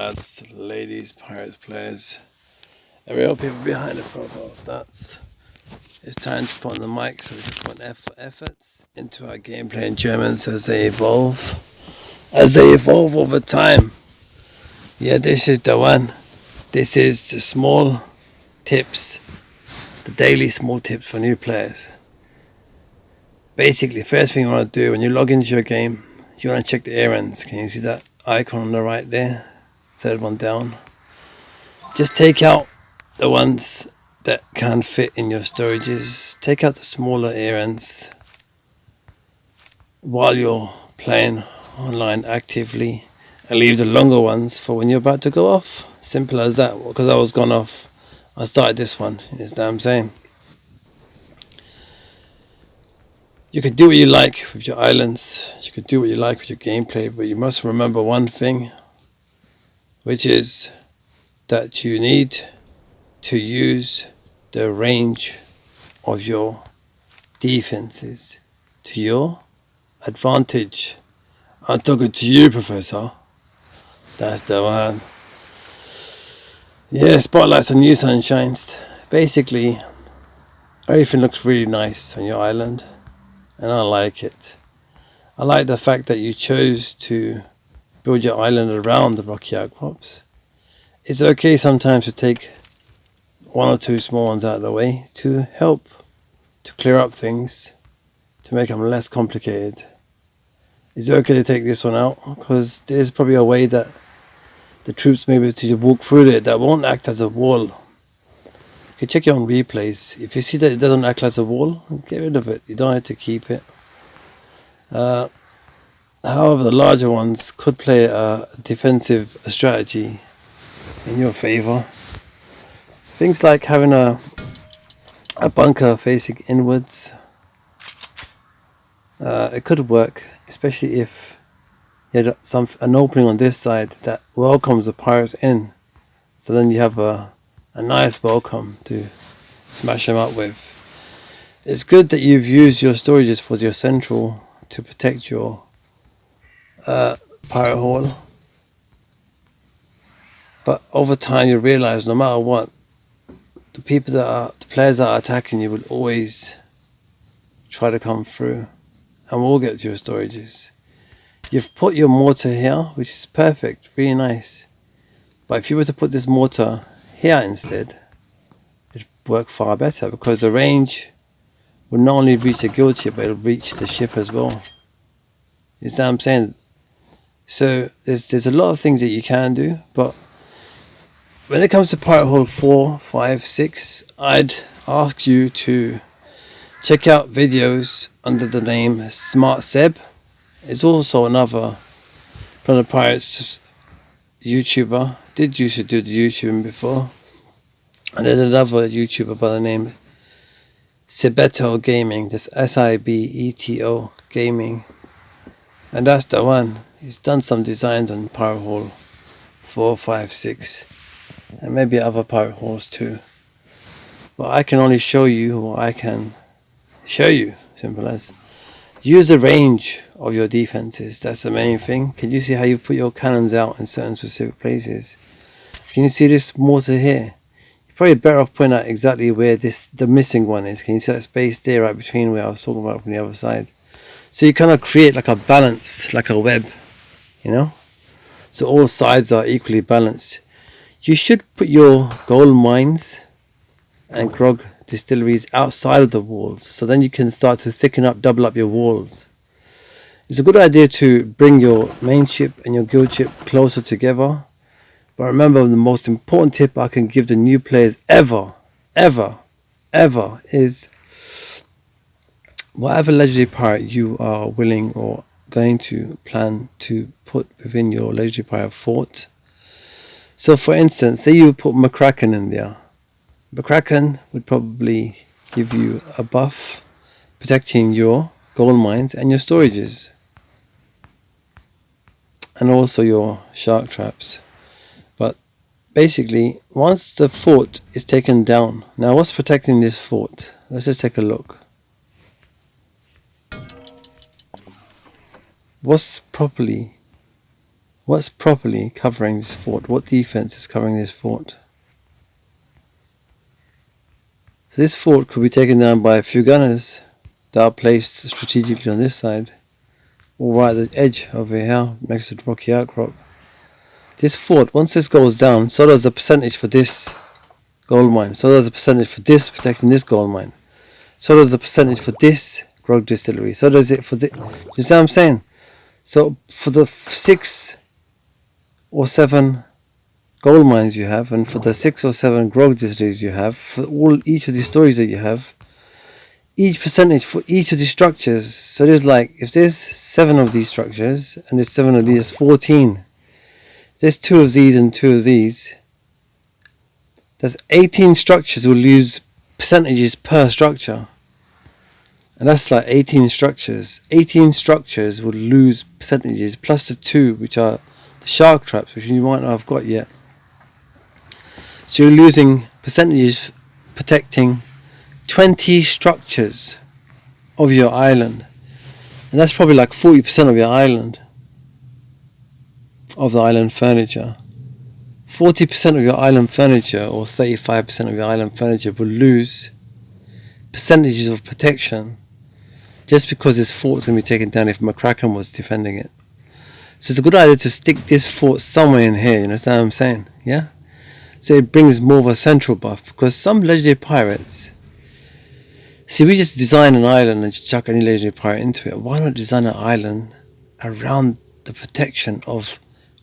lads, ladies, pirates, players, and real people behind the profile. It's time to put on the mic so we can put efforts into our gameplay in Germans as they evolve over time. Yeah, this is the one. This is the small tips, the daily small tips for new players. Basically, first thing you want to do when you log into your game, you want to check the errands. Can you see that icon on the right there? Third one down. Just take out the ones that can't fit in your storages. Take out the smaller errands while you're playing online actively, and leave the longer ones for when you're about to go off. Simple as that. Because I was gone off, I started this one. Is that I'm saying? You can do what you like with your islands. You can do what you like with your gameplay, but you must remember one thing, which is that you need to use the range of your defenses to your advantage. I'm talking to you, Professor. That's the one. Yeah, spotlights on you, sunshines. Basically, everything looks really nice on your island, and I like it. I like the fact that you chose to build your island around the rocky outcrops. It's okay sometimes to take one or two small ones out of the way to help to clear up things, to make them less complicated. It's okay to take this one out because there's probably a way that the troops may be able to walk through it that won't act as a wall. You can check your own replays. If you see that it doesn't act as a wall, get rid of it. You don't have to keep it. However, the larger ones could play a defensive strategy in your favor. Things like having a bunker facing inwards. It could work, especially if you had an opening on this side that welcomes the pirates in. So then you have a nice welcome to smash them up with. It's good that you've used your storages for your central to protect your pirate hall. But over time you realize no matter what, the players that are attacking you will always try to come through and will get to your storages. You've put your mortar here, which is perfect, really nice. But if you were to put this mortar here instead, it'd work far better because the range would not only reach the guild ship, but it'll reach the ship as well. You see what I'm saying? So there's a lot of things that you can do, but when it comes to Pirate Hall 4, 5, 6, I'd ask you to check out videos under the name Smart Seb. It's also another Planet Pirates YouTuber. Did used to do the YouTubing before. And there's another YouTuber by the name Sibeto Gaming. That's Sibeto Gaming. And that's the one. He's done some designs on Pirate Hall 4, 5, 6. And maybe other pirate halls too. But I can only show you what I can show you. Simple as. Use the range of your defenses. That's the main thing. Can you see how you put your cannons out in certain specific places? Can you see this mortar here? You're probably better off pointing out exactly where the missing one is. Can you see that space there right between where I was talking about from the other side? So you kind of create like a balance, like a web, you know? So all sides are equally balanced. You should put your gold mines and grog distilleries outside of the walls, so then you can start to thicken up, double up your walls. It's a good idea to bring your main ship and your guild ship closer together, but remember the most important tip I can give the new players ever is whatever legendary pirate you are willing or going to plan to put within your legendary pirate fort. So for instance, say you put McCracken in there. McCracken would probably give you a buff protecting your gold mines and your storages. And also your shark traps. But basically, once the fort is taken down, now what's protecting this fort? Let's just take a look. What's properly What's properly covering this fort? What defense is covering this fort? So this fort could be taken down by a few gunners that are placed strategically on this side, or right at the edge over here next to the rocky outcrop. This fort, once this goes down, so does the percentage for this gold mine, so does the percentage for this protecting this gold mine, so does the percentage for this grog distillery, so does it for this. You see what I'm saying? So for the 6 or 7 gold mines you have, and for the 6 or 7 grog distilleries you have, for each of these stories that you have, each percentage for each of these structures. So there's like, if there's 7 of these structures and there's 7 of these, 14. There's 2 of these and 2 of these. There's 18 structures will lose percentages per structure. And that's like 18 structures. 18 structures will lose percentages, plus the 2 which are the shark traps, which you might not have got yet. So you're losing percentages protecting 20 structures of your island. And that's probably like 40% of your island, of the island furniture. 40% of your island furniture, or 35% of your island furniture, will lose percentages of protection just because this fort's going to be taken down if McCracken was defending it. So it's a good idea to stick this fort somewhere in here, you understand what I'm saying? Yeah? So it brings more of a central buff, because some legendary pirates, see, we just design an island and just chuck any legendary pirate into it. Why not design an island around the protection of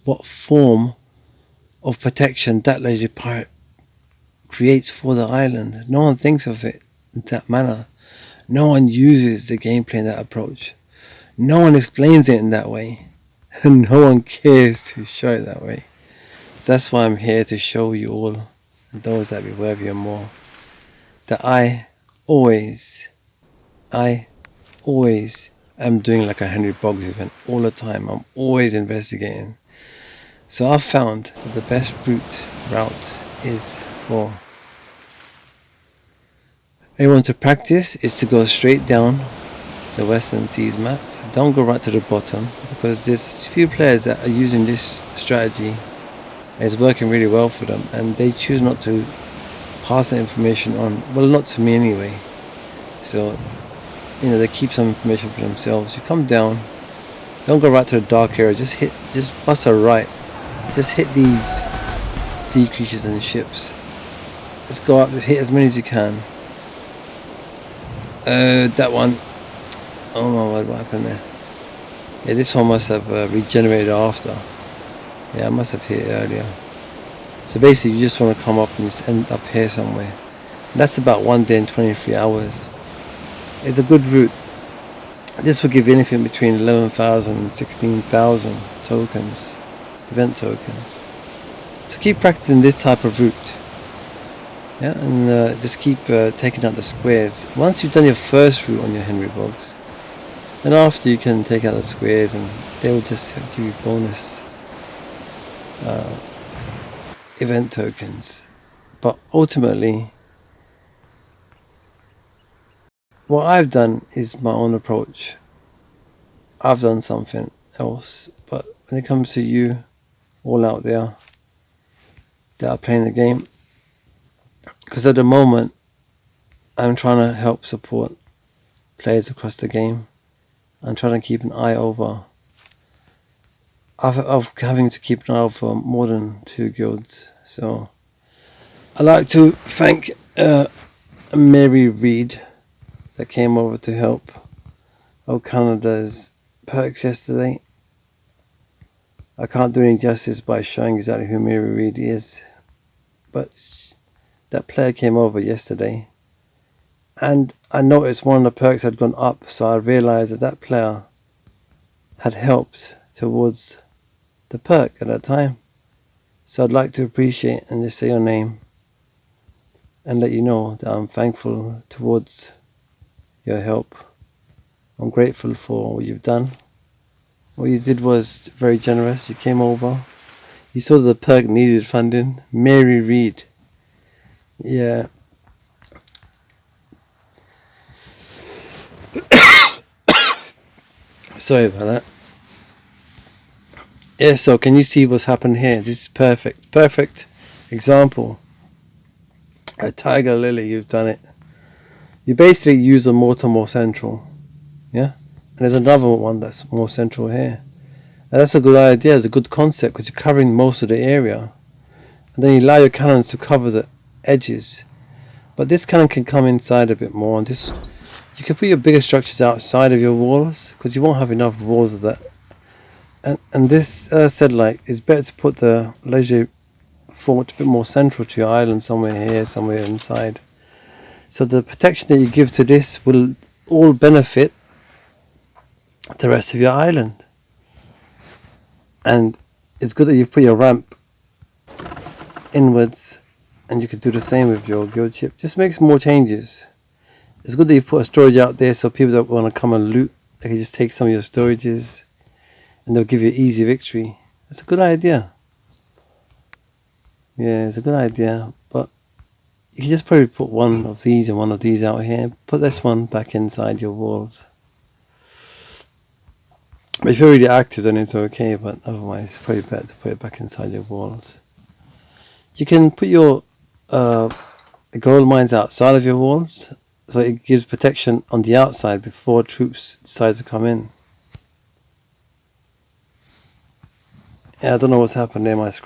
what form of protection that legendary pirate creates for the island? No one thinks of it in that manner. No one uses the gameplay in that approach. No one explains it in that way. And no one cares to show it that way. So that's why I'm here to show you all, and those that be worthy and more, that I always am doing like a Henry Boggs event all the time. I'm always investigating. So I've found that the best route is for anyone to practice is to go straight down the Western Seas map. Don't go right to the bottom, because there's few players that are using this strategy. It's working really well for them, and they choose not to pass the information on. Well, not to me anyway. So, you know, they keep some information for themselves. You come down, don't go right to the dark area. Just bust a right. Just hit these sea creatures and ships. Let's go up, hit as many as you can. That one. Oh my word, what happened there? Yeah, this one must have regenerated after. Yeah, I must have hit it earlier. So basically, you just want to come up and just end up here somewhere. And that's about 1 day and 23 hours. It's a good route. This will give you anything between 11,000 and 16,000 tokens, event tokens. So keep practicing this type of route. Yeah, and just keep taking out the squares. Once you've done your first route on your Henry Boggs, then after you can take out the squares, and they will just give you bonus event tokens. But ultimately, what I've done is my own approach. I've done something else, but when it comes to you all out there that are playing the game, because at the moment I'm trying to help support players across the game. I'm trying to keep an eye over of having to keep an eye over more than 2 guilds. So I'd like to thank Mary Reed that came over to help Canada's perks yesterday. I can't do any justice by showing exactly who Mary Reed is, but that player came over yesterday, and I noticed one of the perks had gone up, so I realized that that player had helped towards the perk at that time. So I'd like to appreciate and just say your name and let you know that I'm thankful towards your help. I'm grateful for what you've done. What you did was very generous. You came over, you saw that the perk needed funding. Mary Reed, yeah. Sorry about that. Yeah, so can you see what's happened here? This is perfect example. A tiger lily, you've done it. You basically use a mortar more central, yeah? And there's another one that's more central here. And that's a good idea, it's a good concept because you're covering most of the area. And then you allow your cannon to cover the edges. But this cannon can come inside a bit more, and this you can put your bigger structures outside of your walls because you won't have enough walls of that. And this, as I said, like, it's better to put the leisure fort a bit more central to your island, somewhere here, somewhere inside. So the protection that you give to this will all benefit the rest of your island. And it's good that you've put your ramp inwards, and you could do the same with your guild ship. Just make some more changes. It's good that you've put a storage out there so people that want to come and loot, they can just take some of your storages and they'll give you easy victory. It's a good idea. Yeah, it's a good idea. But you can just probably put one of these and one of these out here. Put this one back inside your walls. But if you're really active, then it's okay. But otherwise, it's probably better to put it back inside your walls. You can put your gold mines outside of your walls, so it gives protection on the outside before troops decide to come in. Yeah, I don't know what's happened there. My